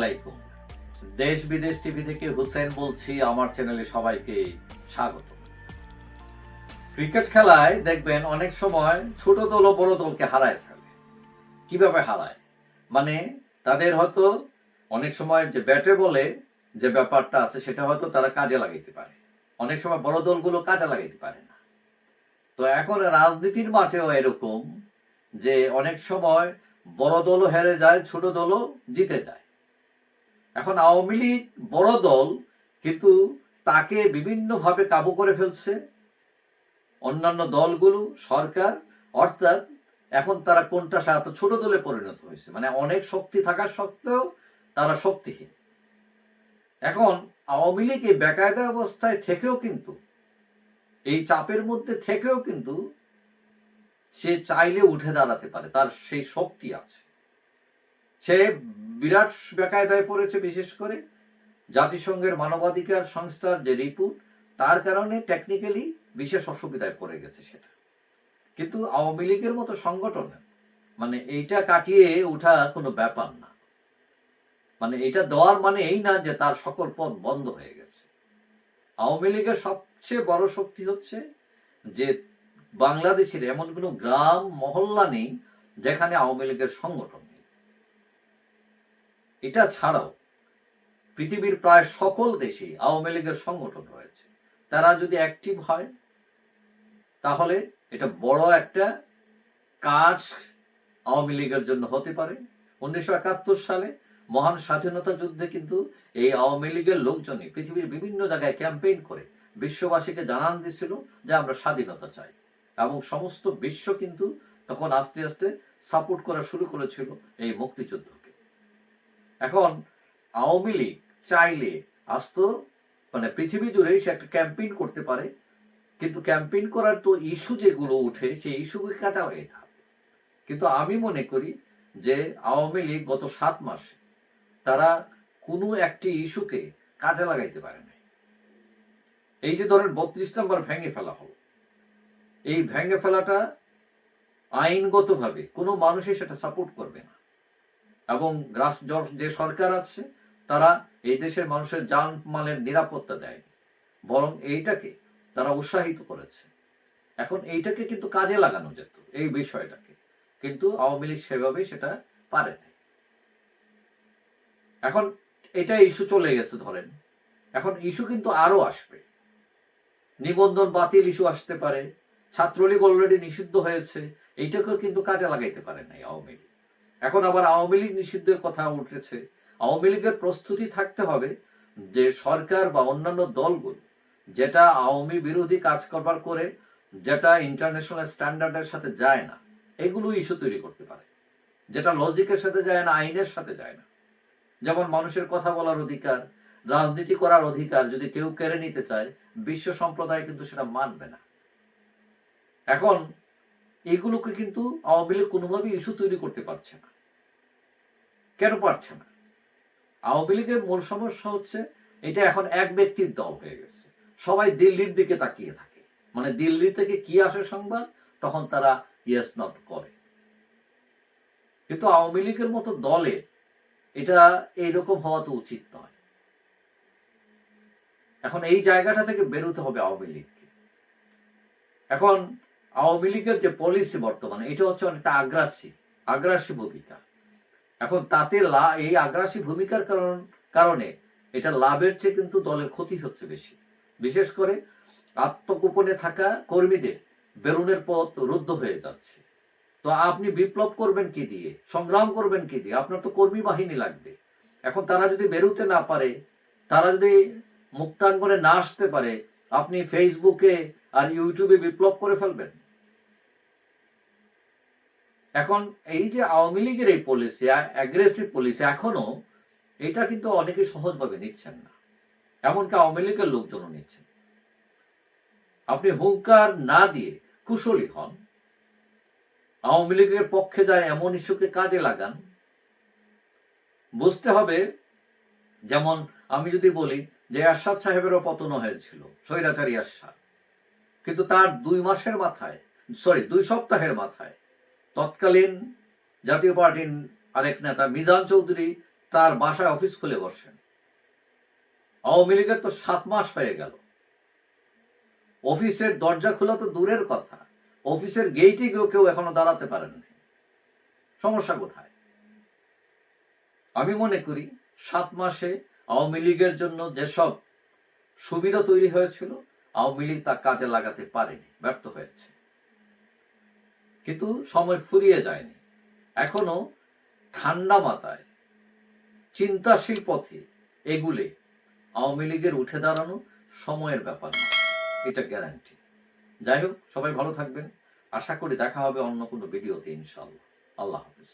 আলাইকুম। দেশ বিদেশ টিভি থেকে হুসেন বলছি, আমার চ্যানেলে সবাইকে স্বাগত। ক্রিকেট খেলায় দেখবেন অনেক সময় ছোট দল ও বড় দলকে হারায় ফেলে। কিভাবে হারায়? মানে তাদের হয়তো অনেক সময় যে ব্যাটে বলে যে ব্যাপারটা আছে সেটা হয়তো তারা কাজে লাগাইতে পারে, অনেক সময় বড় দলগুলো কাজে লাগাইতে পারে না। তো এখন রাজনীতির মাঠেও এরকম যে অনেক সময় বড় দলও হেরে যায়, ছোট দলও জিতে যায়। এখন আওয়ামী লীগ বড় দল, কিন্তু তাকে বিভিন্নভাবে কাবু করে ফেলছে অন্যান্য দলগুলো, সরকার। অর্থাৎ এখন তারা কোনটা সাথে ছোট দলে পরিণত হয়েছে, মানে অনেক শক্তি থাকা সত্ত্বেও তারা শক্তিহীন। এখন আওয়ামী লীগ এই বেকায়দা অবস্থায় থেকেও কিন্তু, এই চাপের মধ্যে থেকেও কিন্তু সে চাইলে উঠে দাঁড়াতে পারে, তার সেই শক্তি আছে। সে বিরাট বেকায়দায় পড়েছে, বিশেষ করে জাতিসংঘের মানবাধিকার সংস্থার যে রিপোর্ট, তার কারণে টেকনিক্যালি বিশেষ অসুবিধায় পড়ে গেছে সেটা। কিন্তু আওয়ামী লীগের মতো সংগঠন মানে এইটা কাটিয়ে ওঠা কোনো ব্যাপার না। মানে এটা দেওয়ার মানে এই না যে তার সকল পথ বন্ধ হয়ে গেছে। আওয়ামী লীগের সবচেয়ে বড় শক্তি হচ্ছে যে বাংলাদেশের এমন কোনো গ্রাম মহল্লা নেই যেখানে আওয়ামী লীগের সংগঠন নেই। এটা ছাড়াও পৃথিবীর প্রায় সকল দেশে আওয়ামী লীগের সংগঠন রয়েছে। তারা যদি অ্যাক্টিভ হয় তাহলে এটা বড় একটা কাজ আওয়ামী লীগের জন্য হতে পারে। 1971 সালে মহান স্বাধীনতা যুদ্ধে কিন্তু এই আওয়ামী লীগের লোকজনই পৃথিবীর বিভিন্ন জায়গায় ক্যাম্পেইন করে বিশ্ববাসীকে জানান দিছিল যে আমরা স্বাধীনতা চাই, এবং সমস্ত বিশ্ব কিন্তু তখন আস্তে আস্তে সাপোর্ট করা শুরু করেছিল এই মুক্তিযুদ্ধকে। এখন আওয়ামী লীগ চাইলে আস্ত মানে পৃথিবী জুড়ে সে একটা ক্যাম্পেইন করতে পারে, কিন্তু ক্যাম্পেইন করার তো ইস্যু যেগুলো উঠে সেই ইস্যুকে কাটা হয়ে থাকে। কিন্তু আমি মনে করি যে আওয়ামী লীগ গত 7 মাসে তারা কোনো একটি ইস্যুকে কাজে লাগাইতে পারে না। এই যে ধরেন 32 নম্বর ভেঙে ফেলা হলো, এই ভেঙে ফেলাটা আইনগতভাবে কোনো মানুষই সেটা সাপোর্ট করবে না, এবং যে সরকার আছে তারা এই দেশের মানুষের জানমালের নিরাপত্তা দেয়, বরং এইটাকে তারা উৎসাহিত করেছে। এখন এইটাকে কিন্তু কাজে লাগানো যেত, এই বিষয়টাকে, কিন্তু আওয়ামী লীগ সেভাবে সেটা পারে না। এখন এটা ইস্যু চলে গেছে ধরেন, এখন ইস্যু কিন্তু আরো আসবে। নিবন্ধন বাতিল ইস্যু আসতে পারে, ছাত্রলীগ অলরেডি নিষিদ্ধ হয়েছে, এইটাকেও কিন্তু কাজে লাগাইতে পারে নাই আওয়ামী লীগ। এখন আবার আওয়ামী লীগ নিষিদ্ধের কথা উঠেছে। আওয়ামী লীগের প্রস্তুতি থাকতে হবে যে সরকার বা অন্যান্য দলগুলো যেটা আওয়ামী বিরোধী কাজ করবার করে, যেটা ইন্টারন্যাশনাল স্ট্যান্ডার্ডের সাথে যায় না, এগুলো ইস্যু তৈরি করতে পারে, যেটা লজিকের সাথে যায় না, আইনের সাথে যায় না। যেমন মানুষের কথা বলার অধিকার, রাজনীতি করার অধিকার যদি কেউ কেড়ে নিতে চায়, বিশ্ব সম্প্রদায় কিন্তু সেটা মানবে না। এখন এগুলোকে কিন্তু আওয়ামী লীগ কোনোভাবেই ইস্যু তৈরি করতে পারছে না। কেন পারছে না? আওয়ামী লীগের মূল সমস্যা হচ্ছে এটা এখন এক ব্যক্তির দল হয়ে গেছে। সবাই দিল্লির দিকে তাকিয়ে থাকে, মানে দিল্লি থেকে কি আসে সংবাদ, তখন তারা ইয়েস নট করে। কিন্তু আওয়ামী লীগের মতো দলে এটা এইরকম হওয়া তো উচিত নয়। এখন এই জায়গাটা থেকে বেরোতে হবে আওয়ামী লীগকে। এখন আওয়ামী লীগের যে পলিসি বর্তমানে, এটা হচ্ছে অনেকটা আগ্রাসী ভূমিকা। এখন তাতে এই আগ্রাসী ভূমিকার কারণে এটা লাভের চেয়ে কিন্তু দলের ক্ষতি হচ্ছে বেশি। বিশেষ করে আত্মগোপনে থাকা কর্মীদের বেরোনের পথ রুদ্ধ হয়ে যাচ্ছে। তো আপনি বিপ্লব করবেন কি দিয়ে, সংগ্রাম করবেন কি দিয়ে? আপনার তো কর্মী বাহিনী লাগবে। এখন তারা যদি বেরোতে না পারে, তারা যদি মুক্তাঙ্গনে না আসতে পারে, আপনি ফেসবুকে আর ইউটিউবে বিপ্লব করে ফেলবেন? এখন এই যে আওয়ামী লীগের এই পলিসি, অ্যাগ্রেসিভ পলিসি, এখনো এটা কিন্তু অনেকে সহজভাবে নিচ্ছেন না, এমনকি আওয়ামী লীগের লোকজনও নিচ্ছেন। আপনি হুঙ্কার না দিয়ে কুশলী হন, আওয়ামী লীগের পক্ষে যায় এমন ইস্যুকে কাজে লাগান। বুঝতে হবে, যেমন আমি যদি বলি যে এরশাদ সাহেবেরও পতন হয়েছিল, স্বৈরাচারী এরশাদ, কিন্তু তার 2 সপ্তাহের মাথায় তৎকালীন জাতীয় পার্টির আরেক নেতা মিজান চৌধুরী তার বাসায় অফিস খুলে বসেন। আওয়ামী লীগের তো 7 মাস হয়ে গেল, অফিসের দরজা খোলা তো দূরের কথা, অফিসের গেইটে গিয়েও কেউ এখনো দাঁড়াতে পারেননি। সমস্যা কোথায়? আমি মনে করি 7 মাসে আওয়ামী লীগের জন্য যেসব সুবিধা তৈরি হয়েছিল, আওয়ামী লীগ তা কাজে লাগাতে পারেনি, ব্যর্থ হয়েছে। কিন্তু সময় ফুরিয়ে যায়নি, এখনো ঠান্ডা মাথায় চিন্তাশীল পথে এগুলে আওয়ামী লীগের উঠে দাঁড়ানো সময়ের ব্যাপার না, এটা গ্যারান্টি। যাই হোক, সবাই ভালো থাকবেন। আশা করি দেখা হবে অন্য কোনো ভিডিওতে ইনশাআল্লাহ। আল্লাহ হাফেজ।